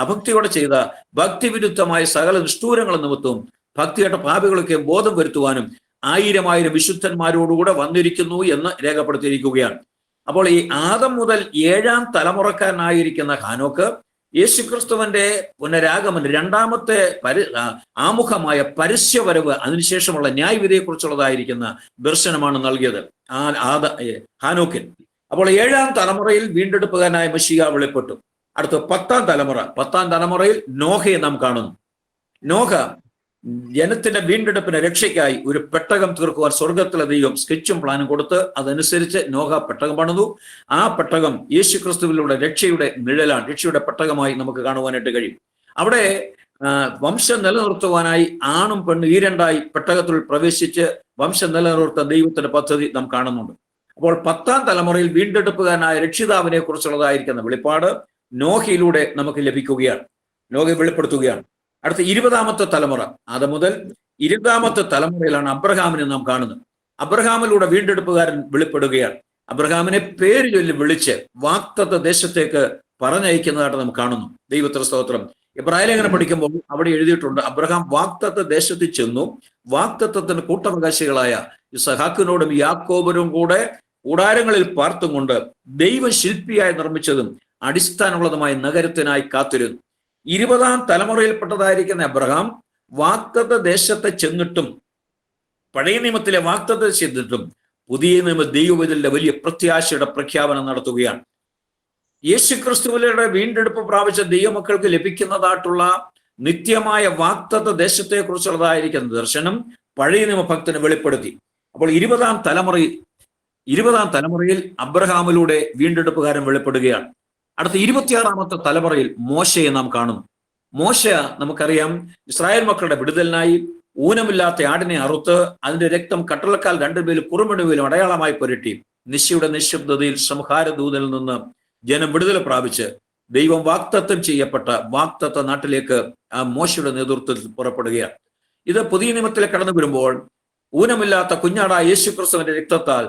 അഭക്തിയോടെ ചെയ്ത ഭക്തിവിരുദ്ധമായ സകല നിഷ്ഠൂരങ്ങൾ നിമിത്തവും ഭക്തിയുടെ പാപികളൊക്കെ ബോധം വരുത്തുവാനും 1000 വിശുദ്ധന്മാരോടുകൂടെ വന്നിരിക്കുന്നു എന്ന് രേഖപ്പെടുത്തിയിരിക്കുകയാണ്. അപ്പോൾ ഈ ആദം മുതൽ 7-ാം തലമുറക്കാരനായിരിക്കുന്ന ഹാനോക്ക് യേശുക്രിസ്തുവിന്റെ പുനരാഗമന 2ാമത്തെ ആമുഖമായ പരസ്യവരവ്, അതിനുശേഷമുള്ള ന്യായവിധിയെക്കുറിച്ചുള്ളതായിരിക്കുന്ന ദർശനമാണ് നൽകിയത് ഹാനോക്കിൽ. അപ്പോൾ 7-ാം തലമുറയിൽ വീണ്ടെടുപ്പുകാരനായ മെശിഹ വെളിപ്പെട്ടു. അടുത്ത 10-ാം തലമുറയിൽ നോഹയെ നാം കാണുന്നു. നോഹ ജനത്തിന്റെ വീണ്ടെടുപ്പിന് രക്ഷയ്ക്കായി ഒരു പെട്ടകം തീർക്കുവാൻ സ്വർഗത്തിലെ ദൈവം സ്കെച്ചും പ്ലാനും കൊടുത്ത് അതനുസരിച്ച് നോഹ പെട്ടകം പണിതു. ആ പെട്ടകം യേശുക്രിസ്തുവിലൂടെ രക്ഷയുടെ നിഴലാണ്, രക്ഷയുടെ പെട്ടകമായി നമുക്ക് കാണുവാനായിട്ട് കഴിയും. അവിടെ വംശം നിലനിർത്തുവാനായി ആണും പെണ്ണും ഈ 2ആയി പെട്ടകത്തിൽ പ്രവേശിച്ച് വംശം നിലനിർത്താൻ ദൈവത്തിന്റെ പദ്ധതി നാം കാണുന്നുണ്ട്. അപ്പോൾ 10-ാം തലമുറയിൽ വീണ്ടെടുപ്പുകാരനായ രക്ഷിതാവിനെ കുറിച്ചുള്ളതായിരിക്കുന്ന വെളിപ്പാട് നോഹയിലൂടെ നമുക്ക് ലഭിക്കുകയാണ്. നോഹ വെളിപ്പെടുത്തുകയാണ്. അടുത്ത 20-ാമത്തെ തലമുറ, അത് മുതൽ 20-ാമത്തെ തലമുറയിലാണ് അബ്രഹാമിനെ നാം കാണുന്നത്. അബ്രഹാമിലൂടെ വീണ്ടെടുപ്പുകാരൻ വെളിപ്പെടുകയാണ്. അബ്രഹാമിനെ പേര് ചൊല്ലി വിളിച്ച് വാഗ്ദത്ത ദേശത്തേക്ക് പറഞ്ഞയക്കുന്നതായിട്ട് നാം കാണുന്നു. ദൈവത്തിന് സ്തോത്രം. ഇബ്രായ ലേഖനം പഠിക്കുമ്പോൾ അവിടെ എഴുതിയിട്ടുണ്ട്, അബ്രഹാം വാഗ്ദത്ത ദേശത്തിൽ ചെന്നു വാഗ്ദത്തത്തിന് കൂട്ടവകാശികളായ ഇസഹാക്കിനോടും യാക്കോബിനും കൂടെ കൂടാരങ്ങളിൽ പാർത്തും കൊണ്ട് ദൈവം ശില്പിയായി നിർമ്മിച്ചതും അടിസ്ഥാനമുള്ളതുമായ നഗരത്തിനായി കാത്തിരുന്നു. 20-ാം തലമുറയിൽപ്പെട്ടതായിരിക്കുന്ന അബ്രഹാം വാഗ്ദത്ത ദേശത്തെ ചെന്നിട്ടും, പഴയ നിയമത്തിലെ വാഗ്ദത്ത ചെന്നിട്ടും പുതിയ നിയമ ദൈവവിധലിന്റെ വലിയ പ്രത്യാശയുടെ പ്രഖ്യാപനം നടത്തുകയാണ്. യേശുക്രിസ്തുവിലൂടെ വീണ്ടെടുപ്പ് പ്രാപിച്ച ദൈവമക്കൾക്ക് ലഭിക്കുന്നതായിട്ടുള്ള നിത്യമായ വാഗ്ദത്ത ദേശത്തെ കുറിച്ചുള്ളതായിരിക്കുന്ന ദർശനം പഴയ നിയമഭക്തന് വെളിപ്പെടുത്തി. അപ്പോൾ 20-ാം തലമുറയിൽ അബ്രഹാമിലൂടെ വീണ്ടെടുപ്പുകാരൻ വെളിപ്പെടുകയാണ്. അടുത്ത 26-ാമത്തെ തലമുറയിൽ മോശയെ നാം കാണുന്നു. മോശ നമുക്കറിയാം, ഇസ്രായേൽ മക്കളുടെ വിടുതലിനായി ഊനമില്ലാത്ത ആടിനെ അറുത്ത് അതിന്റെ രക്തം കട്ടളക്കാൽ 2 പേരും കുറുമിടുവിലും അടയാളമായി പുരട്ടി നിശയുടെ നിശബ്ദതയിൽ സംഹാരദൂതനിൽ നിന്ന് ജനം വിടുതൽ പ്രാപിച്ച് ദൈവം വാഗ്ദത്തം ചെയ്യപ്പെട്ട വാഗ്ദത്ത നാട്ടിലേക്ക് ആ മോശയുടെ നേതൃത്വത്തിൽ പുറപ്പെടുകയാണ്. ഇത് പുതിയ നിയമത്തിലേക്ക് കടന്നു വരുമ്പോൾ ഊനമില്ലാത്ത കുഞ്ഞാടായ യേശുക്രിസ്തുവിന്റെ രക്തത്താൽ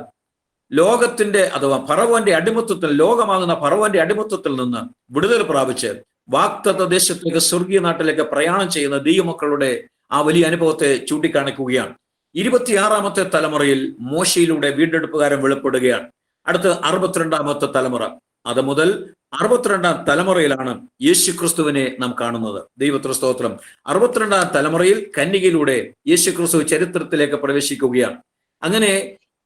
ലോകത്തിന്റെ അഥവാ ഫറവോന്റെ അടിമത്വത്തിൽ, ലോകമാകുന്ന ഫറവോന്റെ അടിമത്വത്തിൽ നിന്ന് വിടുതൽ പ്രാപിച്ച് വാഗ്ദത്ത ദേശത്തേക്ക്, സ്വർഗീയ നാട്ടിലേക്ക് പ്രയാണം ചെയ്യുന്ന ദൈവമക്കളുടെ ആ വലിയ അനുഭവത്തെ ചൂണ്ടിക്കാണിക്കുകയാണ്. 26-ാമത്തെ തലമുറയിൽ മോശയിലൂടെ വീണ്ടെടുപ്പുകാരൻ വെളിപ്പെടുകയാണ്. അടുത്ത് 62-ാമത്തെ തലമുറ, അത് മുതൽ 62-ാം തലമുറയിലാണ് യേശുക്രിസ്തുവിനെ നാം കാണുന്നത്. ദൈവത്തിന് സ്തോത്രം. 62-ാം തലമുറയിൽ കന്യകയിലൂടെ യേശുക്രിസ്തു ചരിത്രത്തിലേക്ക് പ്രവേശിക്കുകയാണ്. അങ്ങനെ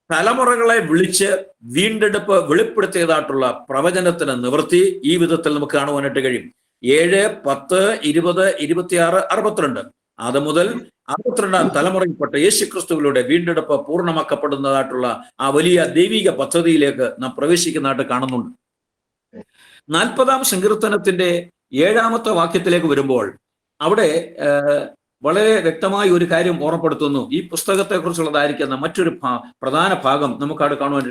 തലമുറകളെ വിളിച്ച് വീണ്ടെടുപ്പ് വെളിപ്പെടുത്തിയതായിട്ടുള്ള പ്രവചനത്തിന് നിവൃത്തി ഈ വിധത്തിൽ നമുക്ക് കാണുവാനായിട്ട് കഴിയും. 7, 10, 20, 26, 62. അത് മുതൽ 62-ാം തലമുറയിൽപ്പെട്ട യേശുക്രിസ്തുവിലൂടെ വീണ്ടെടുപ്പ് പൂർണ്ണമാക്കപ്പെടുന്നതായിട്ടുള്ള ആ വലിയ ദൈവിക പദ്ധതിയിലേക്ക് നാം പ്രവേശിക്കുന്നതായിട്ട് കാണുന്നുണ്ട്. 40-ാം സങ്കീർത്തനത്തിന്റെ 7-ാമത്തെ വാക്യത്തിലേക്ക് വരുമ്പോൾ അവിടെ വളരെ വ്യക്തമായ ഒരു കാര്യം ഓർമ്മപ്പെടുത്തുന്നു. ഈ പുസ്തകത്തെക്കുറിച്ചുള്ളതായിരിക്കുന്ന മറ്റൊരു പ്രധാന ഭാഗം നമുക്ക് അവിടെ കാണുവാൻ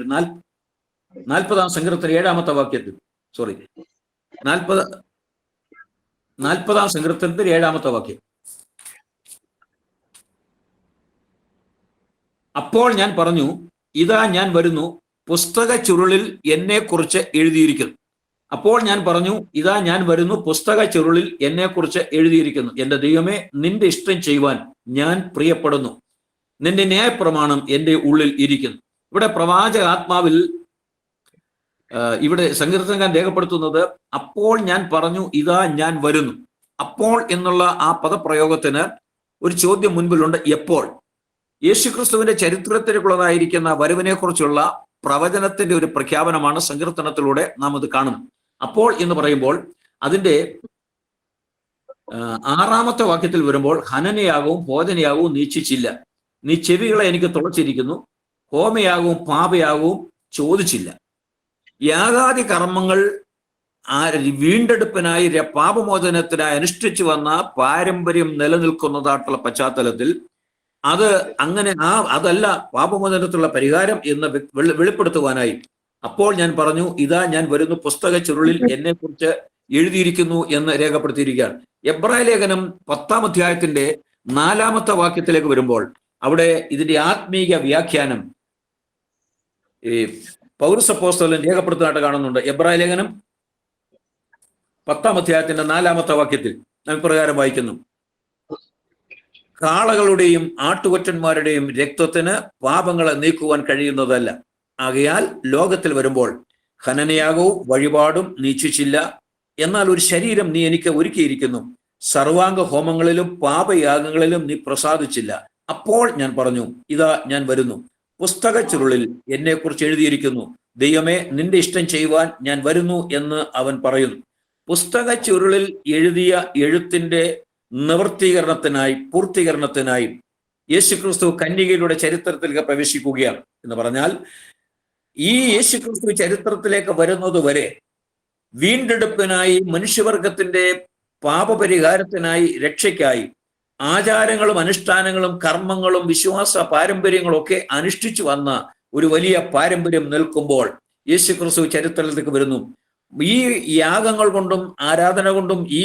40-ാം സങ്കീർത്തനം 7-ാമത്തെ വാക്യത്തിൽ 40-ാം സങ്കീർത്തനത്തിൽ 7-ാമത്തെ വാക്യം. അപ്പോൾ ഞാൻ പറഞ്ഞു, ഇതാ ഞാൻ വരുന്നു, പുസ്തക ചുരുളിൽ എന്നെ കുറിച്ച് എഴുതിയിരിക്കുന്നു. അപ്പോൾ ഞാൻ പറഞ്ഞു, ഇതാ ഞാൻ വരുന്നു, പുസ്തക ചുരുളിൽ എന്നെ കുറിച്ച് എഴുതിയിരിക്കുന്നു. എന്റെ ദൈവമേ, നിന്റെ ഇഷ്ടം ചെയ്യുവാൻ ഞാൻ പ്രിയപ്പെടുന്നു, നിന്റെ ന്യായപ്രമാണം എന്റെ ഉള്ളിൽ ഇരിക്കുന്നു. ഇവിടെ പ്രവാചക ആത്മാവിൽ ഇവിടെ സങ്കീർത്തനക്കാരൻ രേഖപ്പെടുത്തുന്നത്, അപ്പോൾ ഞാൻ പറഞ്ഞു ഇതാ ഞാൻ വരുന്നു. അപ്പോൾ എന്നുള്ള ആ പദപ്രയോഗത്തിന് ഒരു ചോദ്യം മുൻപിലുണ്ട്, എപ്പോൾ? യേശുക്രിസ്തുവിന്റെ ചരിത്രത്തിലുള്ളതായിരിക്കുന്ന വരവിനെ കുറിച്ചുള്ള പ്രവചനത്തിന്റെ ഒരു പ്രഖ്യാപനമാണ് സങ്കീർത്തനത്തിലൂടെ നാം ഇത് കാണുന്നത്. അപ്പോൾ എന്ന് പറയുമ്പോൾ അതിന്റെ 6-ാമത്തെ വാക്യത്തിൽ വരുമ്പോൾ, ഹനനയാകവും ഭോജനയാകവും നീ ഇച്ഛിച്ചില്ല, നീ ചെവികളെ എനിക്ക് തുളച്ചിരിക്കുന്നു, ഹോമയാകവും പാപയാകവും ചോദിച്ചില്ല. യാഗാദി കർമ്മങ്ങൾ വീണ്ടെടുപ്പിനായി പാപമോചനത്തിനായി അനുഷ്ഠിച്ചു വന്ന പാരമ്പര്യം നിലനിൽക്കുന്നതായിട്ടുള്ള പശ്ചാത്തലത്തിൽ അത് അങ്ങനെ അതല്ല പാപമോചനത്തിലുള്ള പരിഹാരം എന്ന് വെളിപ്പെടുത്തുവാനായി അപ്പോൾ ഞാൻ പറഞ്ഞു ഇതാ ഞാൻ വരുന്നു, പുസ്തക ചുരുളിൽ എന്നെ കുറിച്ച് എഴുതിയിരിക്കുന്നു എന്ന് രേഖപ്പെടുത്തിയിരിക്കുകയാണ്. എബ്രായ ലേഖനം 10-ാം അധ്യായത്തിന്റെ 4-ാമത്തെ വാക്യത്തിലേക്ക് വരുമ്പോൾ അവിടെ ഇതിന്റെ ആത്മീക വ്യാഖ്യാനം ഈ പൗലോസ് അപ്പോസ്തലൻ രേഖപ്പെടുത്തുന്നതായിട്ട് കാണുന്നുണ്ട്. എബ്രായ ലേഖനം 10-ാം അധ്യായത്തിന്റെ 4-ാമത്തെ വാക്യത്തിൽ നാം പ്രകാരം വായിക്കുന്നു, കാളകളുടെയും ആട്ടുകൊറ്റന്മാരുടെയും രക്തത്തിന് പാപങ്ങളെ നീക്കുവാൻ കഴിയുന്നതല്ല. ആകയാൽ ലോകത്തിൽ വരുമ്പോൾ ഹനനയാകവും വഴിപാടും നീ ഇച്ഛിച്ചില്ല, എന്നാൽ ഒരു ശരീരം നീ എനിക്ക് ഒരുക്കിയിരിക്കുന്നു, സർവാംഗ ഹോമങ്ങളിലും പാപയാഗങ്ങളിലും നീ പ്രസാദിച്ചില്ല. അപ്പോൾ ഞാൻ പറഞ്ഞു ഇതാ ഞാൻ വരുന്നു, പുസ്തക ചുരുളിൽ എന്നെ കുറിച്ച് എഴുതിയിരിക്കുന്നു, ദൈവമേ നിന്റെ ഇഷ്ടം ചെയ്യുവാൻ ഞാൻ വരുന്നു എന്ന് അവൻ പറയുന്നു. പുസ്തക ചുരുളിൽ എഴുതിയ എഴുത്തിന്റെ നിവൃത്തീകരണത്തിനായി പൂർത്തീകരണത്തിനായി യേശുക്രിസ്തു കന്യകയുടെ ചരിത്രത്തിലേക്ക് പ്രവേശിക്കുകയാണ്. എന്ന് പറഞ്ഞാൽ ഈ യേശുക്രിസ്തു ചരിത്രത്തിലേക്ക് വരുന്നത് വരെ വീണ്ടെടുപ്പിനായി, മനുഷ്യവർഗത്തിന്റെ പാപപരിഹാരത്തിനായി, രക്ഷയ്ക്കായി ആചാരങ്ങളും അനുഷ്ഠാനങ്ങളും കർമ്മങ്ങളും വിശ്വാസ പാരമ്പര്യങ്ങളും ഒക്കെ അനുഷ്ഠിച്ചു വന്ന ഒരു വലിയ പാരമ്പര്യം നിൽക്കുമ്പോൾ യേശുക്രിസ്തു ചരിത്രത്തിലേക്ക് വരുന്നു. ഈ യാഗങ്ങൾ കൊണ്ടും ആരാധന കൊണ്ടും ഈ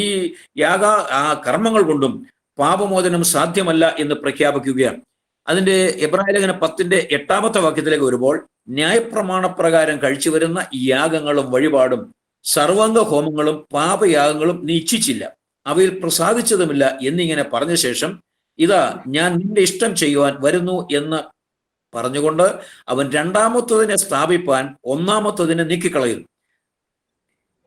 കർമ്മങ്ങൾ കൊണ്ടും പാപമോചനം സാധ്യമല്ല എന്ന് പ്രഖ്യാപിക്കുകയാണ്. അതിന്റെ എബ്രായ ലേഖനം 10-ന്റെ 8-ാമത്തെ വാക്യത്തിലേക്ക് വരുമ്പോൾ, ന്യായപ്രമാണപ്രകാരം കഴിച്ചു വരുന്ന ഈ യാഗങ്ങളും വഴിപാടും സർവാംഗ ഹോമങ്ങളും പാപയാഗങ്ങളും നീ ഇച്ഛിച്ചില്ല, അവയിൽ പ്രസാദിച്ചതുമില്ല എന്നിങ്ങനെ പറഞ്ഞ ശേഷം ഇതാ ഞാൻ നിന്റെ ഇഷ്ടം ചെയ്യുവാൻ വരുന്നു എന്ന് പറഞ്ഞുകൊണ്ട് അവൻ രണ്ടാമത്തതിനെ സ്ഥാപിപ്പാൻ ഒന്നാമത്തതിനെ നീക്കിക്കളയുന്നു.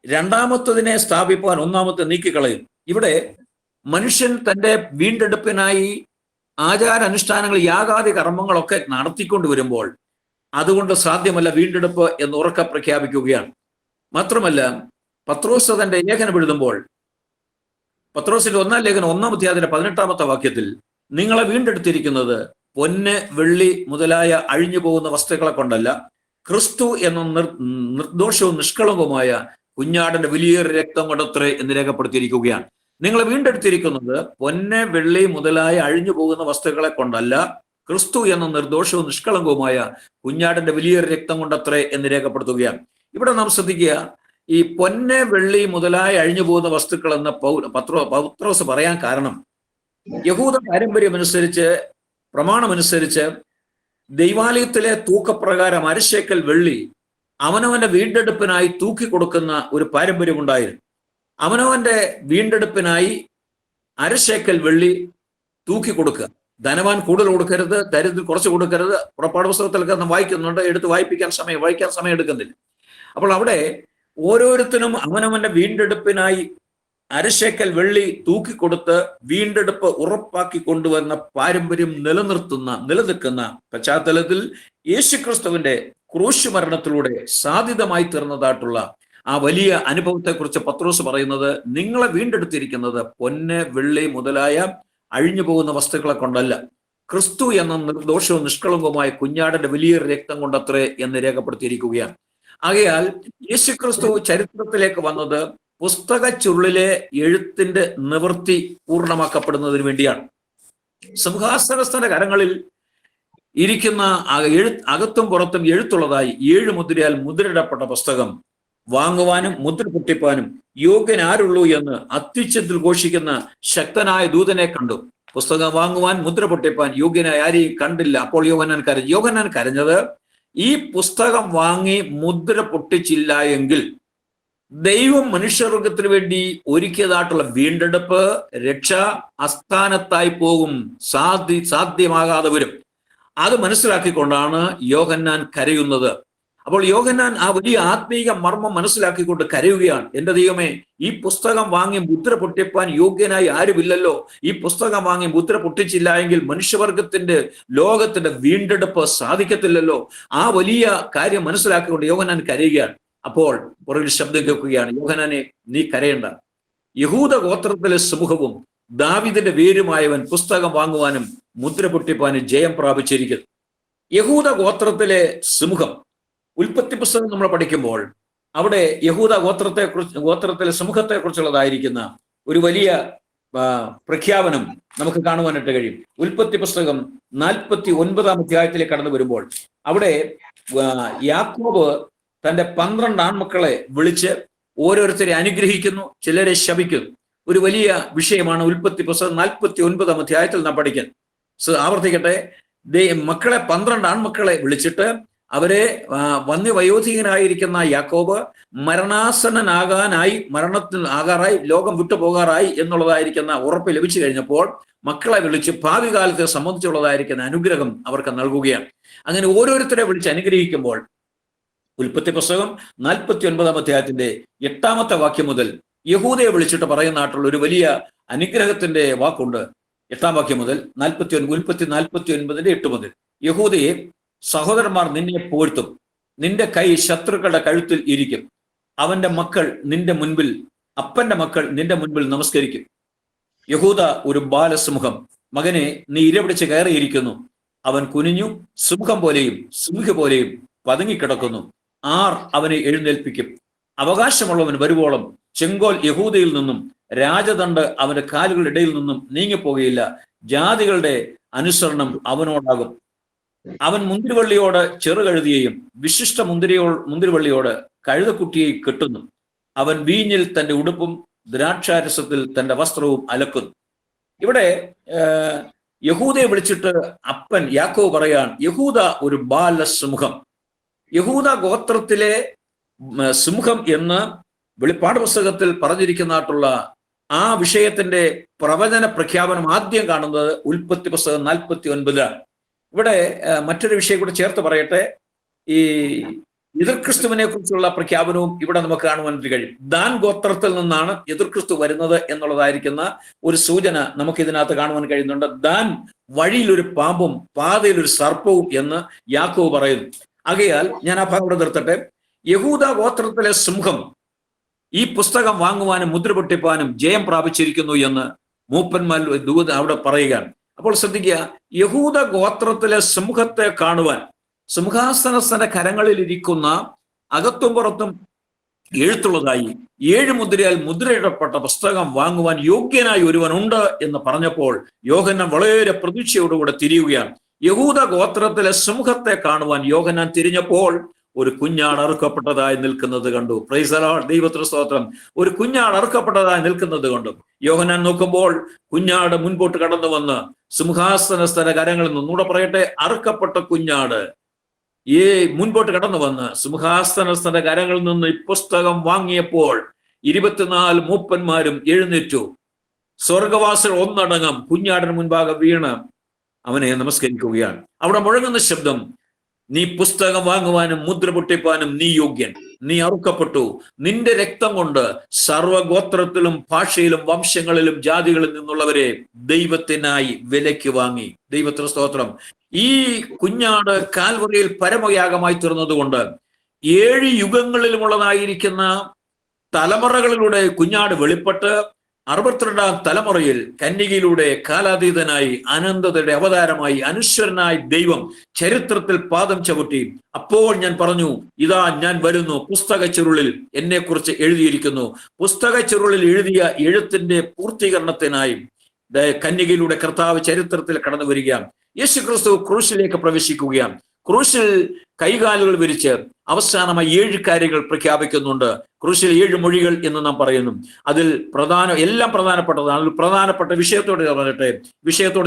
രണ്ടാമത്തതിനെ സ്ഥാപിപ്പാൻ ഒന്നാമത്തെ നീക്കിക്കളയും. ഇവിടെ മനുഷ്യൻ തന്റെ വീണ്ടെടുപ്പിനായി ആചാരാനുഷ്ഠാനങ്ങൾ, യാഗാദി കർമ്മങ്ങളൊക്കെ നടത്തിക്കൊണ്ട് വരുമ്പോൾ അതുകൊണ്ട് സാധ്യമല്ല വീണ്ടെടുപ്പ് എന്ന് ഉറക്കെ പ്രഖ്യാപിക്കുകയാണ്. മാത്രമല്ല പത്രോസ് തന്റെ ലേഖനം എഴുതുമ്പോൾ, പത്രോസിന്റെ 1-ാം ലേഖനം 1-ാം അധ്യായത്തിന്റെ 18-ാമത്തെ വാക്യത്തിൽ, നിങ്ങളെ വീണ്ടെടുത്തിരിക്കുന്നത് പൊന്ന് വെള്ളി മുതലായ അഴിഞ്ഞു പോകുന്ന വസ്തുക്കളെ കൊണ്ടല്ല, ക്രിസ്തു എന്ന നിർദോഷവും നിഷ്കളങ്കവുമായ കുഞ്ഞാടിന്റെ വലിയൊരു രക്തം കൊണ്ടത്രേ എന്ന് രേഖപ്പെടുത്തിയിരിക്കുകയാണ്. നിങ്ങളെ വീണ്ടെടുത്തിരിക്കുന്നത് പൊന്ന് വെള്ളി മുതലായ അഴിഞ്ഞു പോകുന്ന വസ്തുക്കളെ കൊണ്ടല്ല, ക്രിസ്തു എന്ന നിർദോഷവും നിഷ്കളങ്കവുമായ കുഞ്ഞാടിന്റെ വലിയൊരു രക്തം കൊണ്ടത്രേ എന്ന് രേഖപ്പെടുത്തുകയാണ്. ഇവിടെ നാം ശ്രദ്ധിക്കുക, ഈ പൊന്ന് വെള്ളി മുതലായ അഴിഞ്ഞു പോകുന്ന വസ്തുക്കൾ എന്ന പത്രോസ് പറയാൻ കാരണം, യഹൂദ പാരമ്പര്യമനുസരിച്ച്, പ്രമാണമനുസരിച്ച് ദൈവാലയത്തിലെ തൂക്കപ്രകാരം അരശേക്കൽ വെള്ളി അവനവന്റെ വീണ്ടെടുപ്പിനായി തൂക്കി കൊടുക്കുന്ന ഒരു പാരമ്പര്യം ഉണ്ടായിരുന്നു. അവനവന്റെ വീണ്ടെടുപ്പിനായി അരശേക്കൽ വെള്ളി തൂക്കി കൊടുക്കുക. ധനവാൻ കൂടുതൽ കൊടുക്കരുത്, ദരിദ്രൻ കുറച്ച് കൊടുക്കരുത്. പുറപ്പാട് പുസ്തകത്തിലൊക്കെ നാം വായിക്കുന്നുണ്ട്, എടുത്ത് വായിക്കാൻ സമയം എടുക്കുന്നില്ല. അപ്പോൾ അവിടെ ഓരോരുത്തരും അവനവന്റെ വീണ്ടെടുപ്പിനായി അരശേക്കൽ വെള്ളി തൂക്കിക്കൊടുത്ത് വീണ്ടെടുപ്പ് ഉറപ്പാക്കി കൊണ്ടുവന്ന പാരമ്പര്യം നിലനിൽക്കുന്ന പശ്ചാത്തലത്തിൽ യേശുക്രിസ്തുവിന്റെ ക്രൂശ് മരണത്തിലൂടെ സാധ്യതമായി തീർന്നതായിട്ടുള്ള ആ വലിയ അനുഭവത്തെക്കുറിച്ച് പത്രോസ് പറയുന്നത്, നിങ്ങളെ വീണ്ടെടുത്തിരിക്കുന്നത് പൊന്ന് വെള്ളി മുതലായ അഴിഞ്ഞു പോകുന്ന വസ്തുക്കളെ കൊണ്ടല്ല, ക്രിസ്തു എന്ന നിർദോഷവും നിഷ്കളങ്കവുമായ കുഞ്ഞാടിന്റെ വലിയൊരു രക്തം കൊണ്ടത്രേ എന്ന് രേഖപ്പെടുത്തിയിരിക്കുകയാണ്. ആകയാൽ യേശുക്രിസ്തു ചരിത്രത്തിലേക്ക് വന്നത് പുസ്തക ചുരുളിലെ എഴുത്തിന്റെ നിവൃത്തി പൂർണ്ണമാക്കപ്പെടുന്നതിന് വേണ്ടിയാണ്. സിംഹാസനസ്ഥന്റെ കരങ്ങളിൽ ഇരിക്കുന്ന അകത്തും പുറത്തും എഴുത്തുള്ളതായി 7 മുദ്രയാൽ മുദ്രയിടപ്പെട്ട പുസ്തകം വാങ്ങുവാനും മുദ്ര പൊട്ടിപ്പാനും യോഗ്യൻ ആരുള്ളൂ എന്ന് അത്യുച്ചത്തിൽ ഘോഷിക്കുന്ന ശക്തനായ ദൂതനെ കണ്ടു. പുസ്തകം വാങ്ങുവാൻ മുദ്ര പൊട്ടിപ്പാൻ യോഗ്യനായ ആരെയും കണ്ടില്ല. അപ്പോൾ യോഹന്നാൻ കരഞ്ഞത്, ഈ പുസ്തകം വാങ്ങി മുദ്ര പൊട്ടിച്ചില്ല എങ്കിൽ ദൈവം മനുഷ്യവർഗത്തിന് വേണ്ടി ഒരുക്കിയതായിട്ടുള്ള വീണ്ടെടുപ്പ്, രക്ഷ അസ്ഥാനത്തായി പോകും, സാധ്യമാകാതെ വരും. അത് മനസ്സിലാക്കിക്കൊണ്ടാണ് യോഹന്നാൻ കരയുന്നത്. അപ്പോൾ യോഹന്നാൻ ആ വലിയ ആത്മീയ മർമ്മം മനസ്സിലാക്കിക്കൊണ്ട് കരയുകയാണ്. എന്റെ ദൈവമേ, ഈ പുസ്തകം വാങ്ങി മുദ്ര പൊട്ടിപ്പാൻ യോഗ്യനായി ആരുമില്ലല്ലോ. ഈ പുസ്തകം വാങ്ങി മുദ്ര പൊട്ടിച്ചില്ല എങ്കിൽ മനുഷ്യവർഗത്തിന്റെ ലോകത്തിന്റെ വീണ്ടെടുപ്പ് സാധിക്കത്തില്ലല്ലോ. ആ വലിയ കാര്യം മനസ്സിലാക്കിക്കൊണ്ട് യോഹന്നാൻ കരയുകയാണ്. അപ്പോൾ പുറകിൽ ശബ്ദം കേൾക്കുകയാണ്, യോഹന്നാനെ, നീ കരയണ്ട. യഹൂദ ഗോത്രത്തിലെ സമൂഹവും ദാവീദിന്റെ വേരുമായവൻ പുസ്തകം വാങ്ങുവാനും മുദ്ര പൊട്ടിപ്പാനും ജയം പ്രാപിച്ചിരിക്കുന്നു. യഹൂദ ഗോത്രത്തിലെ സമൂഹം, ഉൽപ്പത്തി പുസ്തകം നമ്മൾ പഠിക്കുമ്പോൾ അവിടെ യഹൂദ ഗോത്രത്തിലെ സമൂഹത്തെ കുറിച്ചുള്ളതായിരിക്കുന്ന ഒരു വലിയ പ്രഖ്യാപനം നമുക്ക് കാണുവാനായിട്ട് കഴിയും. ഉൽപ്പത്തി പുസ്തകം 49 അധ്യായത്തിലേക്ക് കടന്നു വരുമ്പോൾ അവിടെ യാക്കോബ് തന്റെ 12 ആൺമക്കളെ വിളിച്ച് ഓരോരുത്തരെ അനുഗ്രഹിക്കുന്നു, ചിലരെ ശപിക്കുന്നു. ഒരു വലിയ വിഷയമാണ് ഉൽപ്പത്തി പുസ്തകം 49 അധ്യായത്തിൽ നാം പഠിക്കുന്നത്. ആവർത്തിക്കട്ടെ, മക്കളെ 12 ആൺമക്കളെ വിളിച്ചിട്ട് അവരെ വന്യവയോധികനായിരിക്കുന്ന യാക്കോബ് മരണത്തിൽ ലോകം വിട്ടുപോകാറായി എന്നുള്ളതായിരിക്കുന്ന ഉറപ്പ് ലഭിച്ചു കഴിഞ്ഞപ്പോൾ മക്കളെ വിളിച്ച് ഭാവി കാലത്തെ സംബന്ധിച്ചുള്ളതായിരിക്കുന്ന അനുഗ്രഹം അവർക്ക് നൽകുകയാണ്. അങ്ങനെ ഓരോരുത്തരെ വിളിച്ച് അനുഗ്രഹിക്കുമ്പോൾ ഉൽപ്പത്തി പുസ്തകം 49 അധ്യായത്തിന്റെ 8 വാക്യം മുതൽ യഹൂദയെ വിളിച്ചിട്ട് പറയുന്നതായിട്ടുള്ള ഒരു വലിയ അനുഗ്രഹത്തിന്റെ വാക്കുണ്ട്. 8 വാക്യം മുതൽ ഉൽപ്പത്തി 49 8 മുതൽ, യഹൂദയെ, സഹോദരന്മാർ നിന്നെ പോഴ്ത്തും, നിന്റെ കൈ ശത്രുക്കളുടെ കഴുത്തിൽ ഇരിക്കും. അവന്റെ മക്കൾ നിന്റെ മുൻപിൽ, അപ്പന്റെ മക്കൾ നിന്റെ മുൻപിൽ നമസ്കരിക്കും. യഹൂദ ഒരു ബാലസമൂഹം, മകനെ, നീ ഇരപിടിച്ച് കയറിയിരിക്കുന്നു. അവൻ കുനിഞ്ഞു സിംഹം പോലെയും സിംഹ പോലെയും പതുങ്ങിക്കിടക്കുന്നു. ആർ അവനെ എഴുന്നേൽപ്പിക്കും? അവകാശമുള്ളവൻ വരുവോളം ചെങ്കോൽ യഹൂദയിൽ നിന്നും രാജദണ്ഡ് അവന്റെ കാലുകളുടെ ഇടയിൽ നിന്നും നീങ്ങിപ്പോകുകയില്ല. ജാതികളുടെ അനുസരണം അവനോടാകും. അവൻ മുന്തിരിവള്ളിയോട് ചെറുകഴുതിയെയും വിശിഷ്ട മുന്തിരിവള്ളിയോട് കഴുതക്കുട്ടിയെയും കെട്ടുന്നു. അവൻ വീഞ്ഞിൽ തന്റെ ഉടുപ്പും ദ്രാക്ഷാരസത്തിൽ തന്റെ വസ്ത്രവും അലക്കുന്നു. ഇവിടെ യഹൂദയെ വിളിച്ചിട്ട് അപ്പൻ യാക്കോബ് പറയാൻ, യഹൂദ ഒരു ബാലസമൂഹം. യഹൂദ ഗോത്രത്തിലെ സിംഹം എന്ന് വെളിപ്പാട് പുസ്തകത്തിൽ പറഞ്ഞിരിക്കുന്നതായിട്ടുള്ള ആ വിഷയത്തിന്റെ പ്രവചന പ്രഖ്യാപനം ആദ്യം കാണുന്നത് ഉൽപ്പത്തി പുസ്തകം 49. ഇവിടെ മറ്റൊരു വിഷയം കൂടി ചേർത്ത് പറയട്ടെ. ഈ എതിർക്രിസ്തുവിനെ കുറിച്ചുള്ള പ്രഖ്യാപനവും ഇവിടെ നമുക്ക് കാണുവാനായിട്ട് കഴിയും. ദാൻ ഗോത്രത്തിൽ നിന്നാണ് എതിർക്രിസ്തു വരുന്നത് എന്നുള്ളതായിരിക്കുന്ന ഒരു സൂചന നമുക്ക് ഇതിനകത്ത് കാണുവാൻ കഴിയുന്നുണ്ട്. ദാൻ വഴിയിൽ ഒരു പാമ്പും പാതയിൽ ഒരു സർപ്പവും എന്ന് യാക്കോബ് പറയുന്നു. ആകയാൽ ഞാൻ ആ ഭാഗം ഇവിടെ നിർത്തട്ടെ. യഹൂദ ഗോത്രത്തിലെ സിംഹം ഈ പുസ്തകം വാങ്ങുവാനും മുദ്ര പൊട്ടിപ്പാനും ജയം പ്രാപിച്ചിരിക്കുന്നു എന്ന് മൂപ്പന്മാർ അവിടെ പറയുകയാണ്. അപ്പോൾ ശ്രദ്ധിക്കുക, യഹൂദ ഗോത്രത്തിലെ സിംഹത്തെ കാണുവാൻ സിംഹാസനസ്ഥന്റെ കരങ്ങളിൽ ഇരിക്കുന്ന അകത്തും പുറത്തും എഴുത്തുള്ളതായി 7 മുദ്രയാൽ മുദ്രയിടപ്പെട്ട പുസ്തകം വാങ്ങുവാൻ യോഗ്യനായി ഒരുവനുണ്ട് എന്ന് പറഞ്ഞപ്പോൾ യോഹന്നാൻ വളരെ പ്രതീക്ഷയോടുകൂടെ തിരിയുകയാണ്. യഹൂദ ഗോത്രത്തിലെ സിംഹത്തെ കാണുവാൻ യോഹന്നാൻ തിരിഞ്ഞപ്പോൾ ഒരു കുഞ്ഞാട് അറുക്കപ്പെട്ടതായി നിൽക്കുന്നത് കണ്ടു. പ്രൈസ് ദി ലോർഡ്, ദൈവത്തിന് സ്തോത്രം. ഒരു കുഞ്ഞാട് അറുക്കപ്പെട്ടതായി നിൽക്കുന്നത് കണ്ടു. യോഹന്നാൻ നോക്കുമ്പോൾ കുഞ്ഞാട് മുൻപോട്ട് കടന്നു വന്ന് സിംഹാസനസ്ഥന കരങ്ങളിൽ നിന്ന്, ഒന്നുകൂടെ പറയട്ടെ, അറുക്കപ്പെട്ട കുഞ്ഞാട് മുൻപോട്ട് കടന്നു വന്ന് സിംഹാസനസ്ഥന കരങ്ങളിൽ നിന്ന് ഈ പുസ്തകം വാങ്ങിയപ്പോൾ 24 മൂപ്പന്മാരും എഴുന്നേറ്റു. സ്വർഗവാസികൾ ഒന്നടങ്കം കുഞ്ഞാടിന് മുൻപാകെ വീണ് അവനെ നമസ്കരിക്കുകയാണ്. അവിടെ മുഴങ്ങുന്ന ശബ്ദം, നീ പുസ്തകം വാങ്ങുവാനും മുദ്ര പൊട്ടിപ്പാനും നീ യോഗ്യൻ. നീ അറുക്കപ്പെട്ടു. നിന്റെ രക്തം കൊണ്ട് സർവഗോത്രത്തിലും ഭാഷയിലും വംശങ്ങളിലും ജാതികളിൽ നിന്നുള്ളവരെ ദൈവത്തിനായി വിലയ്ക്ക് വാങ്ങി. ദൈവത്തിന് സ്തോത്രം. ഈ കുഞ്ഞാട് കാൽവറിയിൽ പരമയാഗമായി തീർന്നതുകൊണ്ട് 7 യുഗങ്ങളിലുമുള്ളതായിരിക്കുന്ന തലമുറകളിലൂടെ കുഞ്ഞാട് വെളിപ്പെട്ട് 62-ാം തലമുറയിൽ കന്യകയിലൂടെ കാലാതീതനായി അനന്തതയുടെ അവതാരമായി അനശ്വരനായി ദൈവം ചരിത്രത്തിൽ പാദം ചവിട്ടി. അപ്പോൾ ഞാൻ പറഞ്ഞു, ഇതാ ഞാൻ വരുന്നു, പുസ്തക ചുരുളിൽ എന്നെക്കുറിച്ച് എഴുതിയിരിക്കുന്നു. പുസ്തക ചുരുളിൽ എഴുതിയ എഴുത്തിന്റെ പൂർത്തീകരണത്തിനായി കന്യകയിലൂടെ കർത്താവ് ചരിത്രത്തിൽ കടന്നു വരികയാണ്. യേശുക്രിസ്തു ക്രൂശിലേക്ക് പ്രവേശിക്കുകയാണ്. ക്രൂശിൽ കൈകാലുകൾ വിരിച്ച് അവസാനമായി 7 കാര്യങ്ങൾ പ്രഖ്യാപിക്കുന്നുണ്ട്. ക്രൂശിൽ 7 മൊഴികൾ എന്ന് നാം പറയുന്നു. അതിൽ എല്ലാം പ്രധാനപ്പെട്ടതാണ്. അതിൽ പ്രധാനപ്പെട്ട വിഷയത്തോട്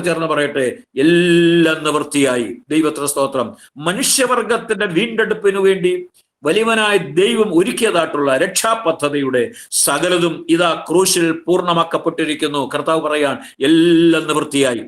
ചേർന്ന് പറയട്ടെ, എല്ലാം നിവൃത്തിയായി. ദൈവത്തിന് സ്തോത്രം. മനുഷ്യവർഗത്തിന്റെ വീണ്ടെടുപ്പിനു വേണ്ടി വലിയവനായ ദൈവം ഒരുക്കിയതായിട്ടുള്ള രക്ഷാപദ്ധതിയുടെ സകലതും ഇതാ ക്രൂശിൽ പൂർണ്ണമാക്കപ്പെട്ടിരിക്കുന്നു. കർത്താവ് പറയാൻ, എല്ലാം നിവൃത്തിയായി.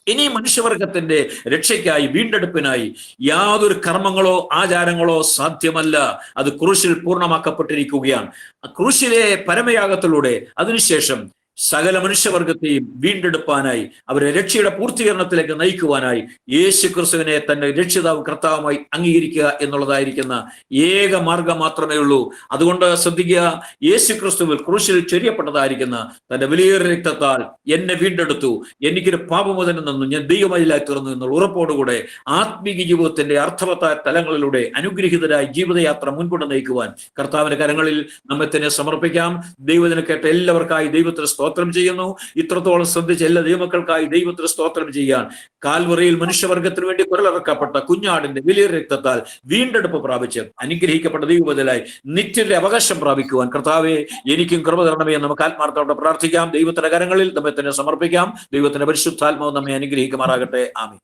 ഇനി മനുഷ്യവർഗത്തിന്റെ രക്ഷയ്ക്കായി, വീണ്ടെടുപ്പിനായി യാതൊരു കർമ്മങ്ങളോ ആചാരങ്ങളോ സാധ്യമല്ല. അത് ക്രൂശിൽ പൂർണ്ണമാക്കപ്പെട്ടിരിക്കുകയാണ്. ക്രൂശിലെ പരമയാഗത്തിലൂടെ അതിനുശേഷം സകല മനുഷ്യവർഗത്തെയും വീണ്ടെടുപ്പാനായി, അവരെ രക്ഷയുടെ പൂർത്തീകരണത്തിലേക്ക് നയിക്കുവാനായി യേശു ക്രിസ്തുവിനെ തന്റെ രക്ഷിതാവും കർത്താവുമായി അംഗീകരിക്കുക എന്നുള്ളതായിരിക്കുന്ന ഏക മാർഗം മാത്രമേ ഉള്ളൂ. അതുകൊണ്ട് ശ്രദ്ധിക്കുക, യേശു ക്രിസ്തുവിൽ ക്രൂശിൽ ചൊരിയപ്പെട്ടതായിരിക്കുന്ന തന്റെ വലിയൊരു രക്തത്താൽ എന്നെ വീണ്ടെടുത്തു, എനിക്കൊരു പാപമോചനം തന്നു, ഞാൻ ദൈവമയിലായി തീർന്നു എന്നുള്ള ഉറപ്പോടുകൂടെ ആത്മീക ജീവിതത്തിന്റെ അർത്ഥവത്തായ തലങ്ങളിലൂടെ അനുഗ്രഹീതരായി ജീവിതയാത്ര മുൻപോട്ട് നയിക്കുവാൻ കർത്താവിന്റെ കരങ്ങളിൽ നമ്മെ തന്നെ സമർപ്പിക്കാം. ദൈവത്തിനെ കേട്ട എല്ലാവർക്കായി ദൈവത്തിന് സ്തോത്രം ചെയ്യുന്നു. ഇത്രത്തോളം ശ്രദ്ധിച്ച എല്ലാ ദൈവമക്കൾക്കായി ദൈവത്തിന് സ്തോത്രം ചെയ്യാൻ കാൽവറിയിൽ മനുഷ്യവർഗത്തിന് വേണ്ടി കുരലിറക്കപ്പെട്ട കുഞ്ഞാടിന്റെ വലിയ രക്തത്താൽ വീണ്ടെടുപ്പ് പ്രാപിച്ച് അനുഗ്രഹിക്കപ്പെട്ട ദൈവബദലായി നിത്യന്റെ അവകാശം പ്രാപിക്കുവാൻ കർത്താവെ എനിക്കും കൃപ തരണമേ എന്ന് നമുക്ക് ആത്മാർത്ഥത്തോടെ പ്രാർത്ഥിക്കാം. ദൈവത്തിന്റെ കരങ്ങളിൽ നമ്മെ തന്നെ സമർപ്പിക്കാം. ദൈവത്തിന്റെ പരിശുദ്ധാത്മാവ് നമ്മെ അനുഗ്രഹിക്കുമാറാകട്ടെ. ആമേൻ.